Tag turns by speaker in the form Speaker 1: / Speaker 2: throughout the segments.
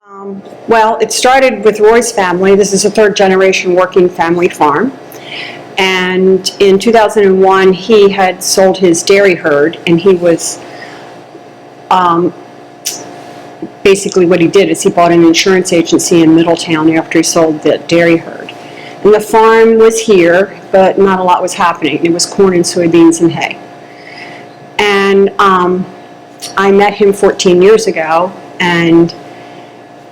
Speaker 1: Well, it started with Roy's family. This is a third generation working family farm. And in 2001, he had sold his dairy herd, and he was, basically what he did is he bought an insurance agency in Middletown after he sold the dairy herd. And the farm was here, but not a lot was happening. It was corn and soybeans and hay. And I met him 14 years ago, and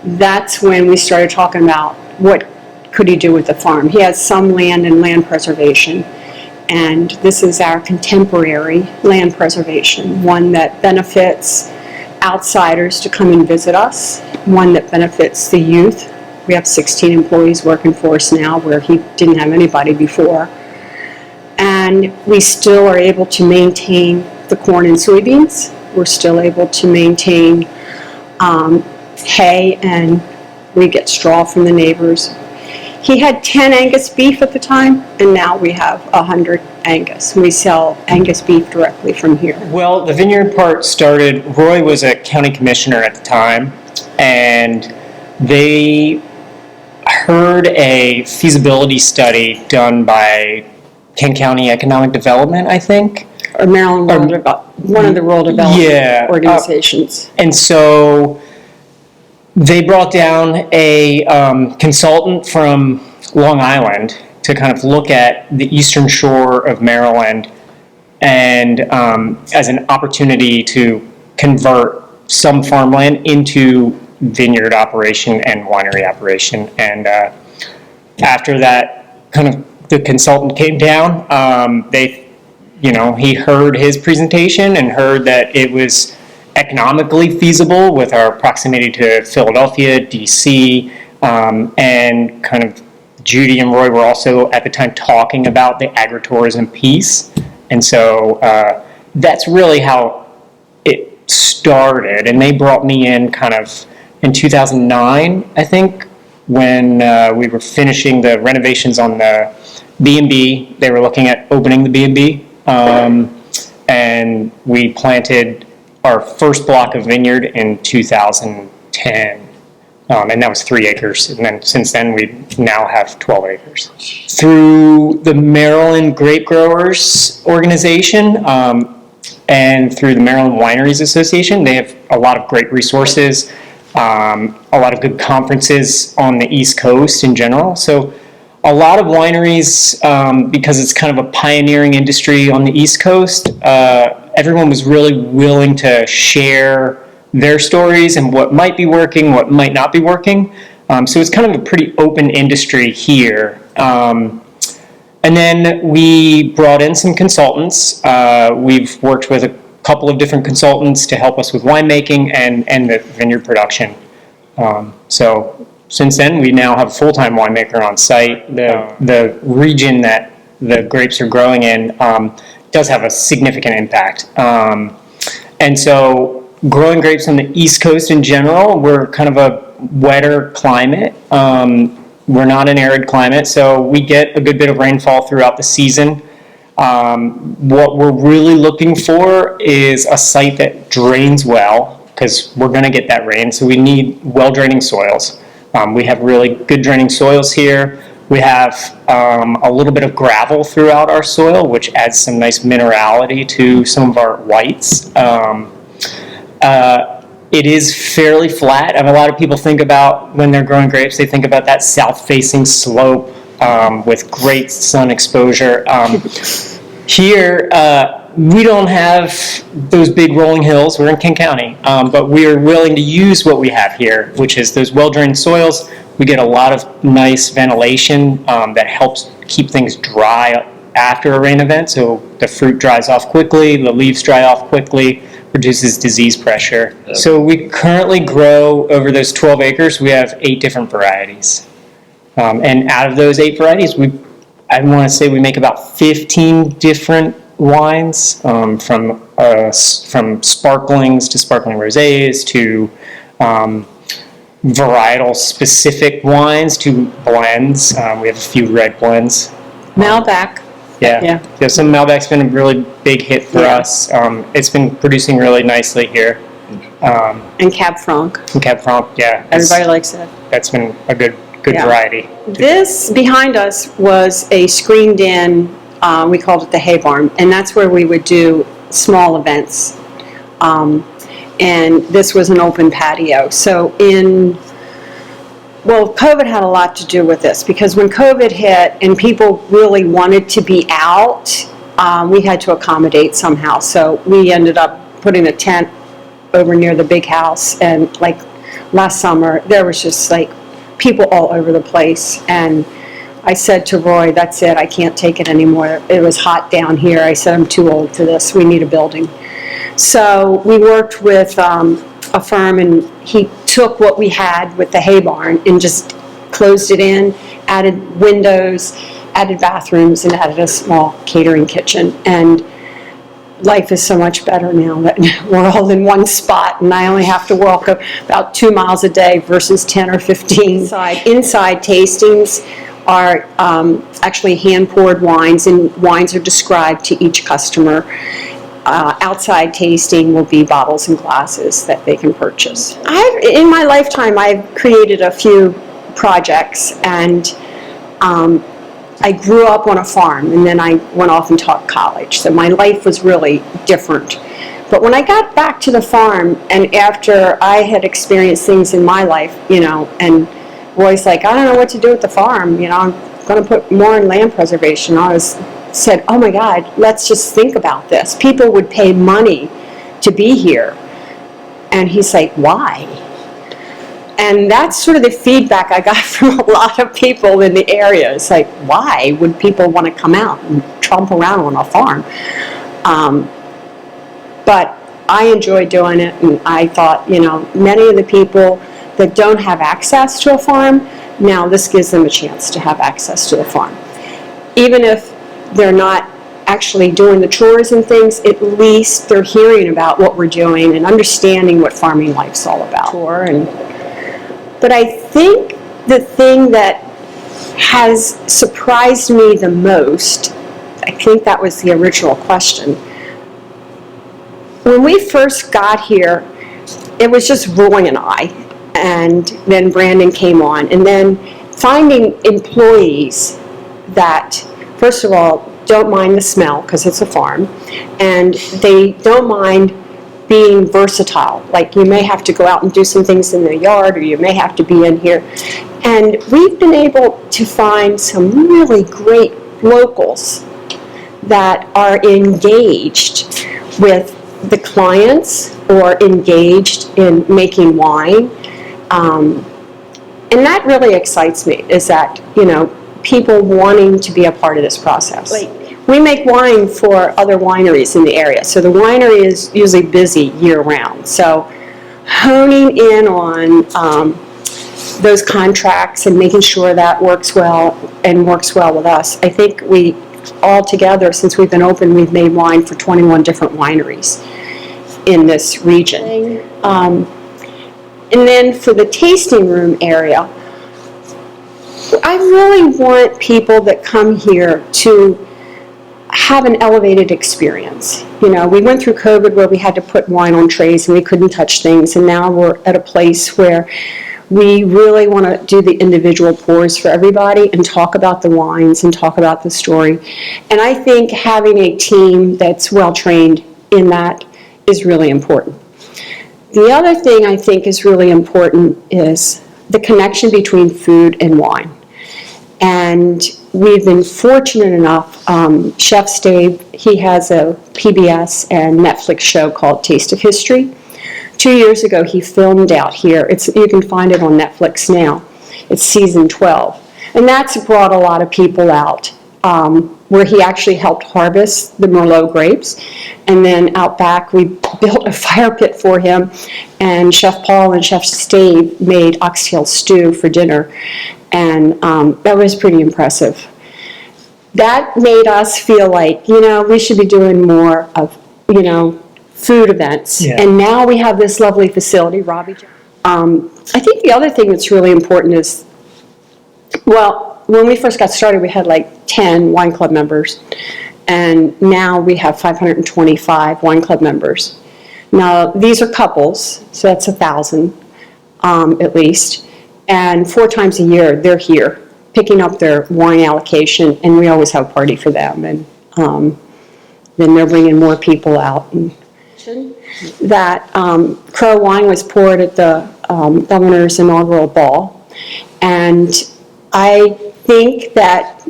Speaker 1: that's when we started talking about what could he do with the farm. He has some land and land preservation, and this is our contemporary land preservation, one that benefits outsiders to come and visit us, one that benefits the youth. We have 16 employees working for us now, where he didn't have anybody before. And we still are able to maintain the corn and soybeans. We're still able to maintain hay, and we get straw from the neighbors. He had 10 Angus beef at the time, and now we have 100 Angus. We sell Angus beef directly from here.
Speaker 2: Well, the vineyard part started, Roy was a county commissioner at the time, and they heard a feasibility study done by Kent County Economic Development, I think.
Speaker 1: Or Maryland one of the rural development organizations.
Speaker 2: And so they brought down a consultant from Long Island to kind of look at the eastern shore of Maryland and as an opportunity to convert some farmland into vineyard operation and winery operation. And after that, kind of the consultant came down, he heard his presentation and heard that it was economically feasible with our proximity to Philadelphia, DC, and kind of Judy and Roy were also at the time talking about the agritourism piece. And so that's really how it started. And they brought me in kind of in 2009, I think, when we were finishing the renovations on the B&B. They were looking at opening the B&B. And we planted our first block of vineyard in 2010. And that was 3 acres. And then since then, we now have 12 acres. Through the Maryland Grape Growers Organization and through the Maryland Wineries Association, they have a lot of great resources, a lot of good conferences on the East Coast in general. So a lot of wineries, because it's kind of a pioneering industry on the East Coast, everyone was really willing to share their stories and what might be working, what might not be working. So it's kind of a pretty open industry here. And then we brought in some consultants. We've worked with a couple of different consultants to help us with winemaking and the vineyard production. So since then, we now have a full-time winemaker on site. The region that the grapes are growing in does have a significant impact. And so growing grapes on the East Coast in general, we're kind of a wetter climate. We're not an arid climate, so we get a good bit of rainfall throughout the season. What we're really looking for is a site that drains well, because we're going to get that rain, so we need well-draining soils. We have really good draining soils here. We have a little bit of gravel throughout our soil, which adds some nice minerality to some of our whites. It is fairly flat. And a lot of people think about, when they're growing grapes, they think about that south-facing slope with great sun exposure. Here, we don't have those big rolling hills. We're in Kent County, but we are willing to use what we have here, which is those well-drained soils. We get a lot of nice ventilation that helps keep things dry after a rain event, so the fruit dries off quickly, the leaves dry off quickly, reduces disease pressure. So we currently grow, over those 12 acres, we have 8 different varieties. And out of those 8 varieties, I want to say we make about 15 different wines, from sparklings to sparkling rosés to varietal specific wines to blends. We have a few red blends.
Speaker 1: Malbec.
Speaker 2: Yeah. So Malbec's been a really big hit for us. It's been producing really nicely here.
Speaker 1: And Cab Franc.
Speaker 2: and Cab Franc, yeah.
Speaker 1: Everybody likes it.
Speaker 2: That's been a good
Speaker 1: Yeah.
Speaker 2: variety.
Speaker 1: This behind us was a screened-in, we called it the hay barn, and that's where we would do small events. And this was an open patio. So COVID had a lot to do with this, because when COVID hit and people really wanted to be out, we had to accommodate somehow. So we ended up putting a tent over near the big house, and like last summer, there was just like people all over the place. And I said to Roy, that's it, I can't take it anymore. It was hot down here. I said, I'm too old for this. We need a building. So we worked with a firm, and he took what we had with the hay barn and just closed it in, added windows, added bathrooms, and added a small catering kitchen. And life is so much better now that we're all in one spot, and I only have to walk about 2 miles a day versus 10 or 15. Inside tastings are actually hand-poured wines, and wines are described to each customer. Outside tasting will be bottles and glasses that they can purchase. In my lifetime, I've created a few projects, and I grew up on a farm, and then I went off and taught college. So my life was really different. But when I got back to the farm, and after I had experienced things in my life, and Roy's like, I don't know what to do with the farm, I'm going to put more in land preservation. I said, oh my God, let's just think about this. People would pay money to be here. And he's like, why? And that's sort of the feedback I got from a lot of people in the area. It's like, why would people want to come out and tromp around on a farm? But I enjoy doing it, and I thought, many of the people that don't have access to a farm, now this gives them a chance to have access to the farm. Even if they're not actually doing the chores and things, at least they're hearing about what we're doing and understanding what farming life's all about. But I think the thing that has surprised me the most, I think that was the original question. When we first got here, it was just Roy and I, and then Brandon came on, and then finding employees that, first of all, don't mind the smell because it's a farm, and they don't mind being versatile. Like, you may have to go out and do some things in the yard, or you may have to be in here. And we've been able to find some really great locals that are engaged with the clients or engaged in making wine. And that really excites me, is that, people wanting to be a part of this process. We make wine for other wineries in the area, so the winery is usually busy year-round. So honing in on those contracts and making sure that works well with us. I think we, all together, since we've been open, we've made wine for 21 different wineries in this region. And then for the tasting room area, I really want people that come here to have an elevated experience. We went through COVID where we had to put wine on trays and we couldn't touch things, and now we're at a place where we really want to do the individual pours for everybody and talk about the wines and talk about the story. And I think having a team that's well trained in that is really important. The other thing I think is really important is the connection between food and wine. And we've been fortunate enough, Chef Stave, he has a PBS and Netflix show called Taste of History. 2 years ago, he filmed out here. You can find it on Netflix now. It's season 12. And that's brought a lot of people out, where he actually helped harvest the Merlot grapes. And then out back, we built a fire pit for him, and Chef Paul and Chef Stave made oxtail stew for dinner. And that was pretty impressive. That made us feel like, we should be doing more of, food events. Yeah. And now we have this lovely facility, Robbie. I think the other thing that's really important is, when we first got started, we had like 10 wine club members. And now we have 525 wine club members. Now, these are couples, so that's 1,000 at least. And 4 times a year, they're here picking up their wine allocation, and we always have a party for them. And then they're bringing more people out. And that Crow wine was poured at the governor's inaugural ball. And I think that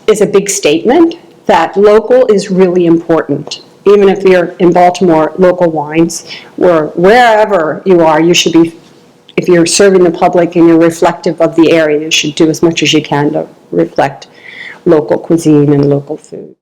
Speaker 1: is a big statement, that local is really important. Even if you're in Baltimore, local wines, or wherever you are, you should be, if you're serving the public and you're reflective of the area, you should do as much as you can to reflect local cuisine and local food.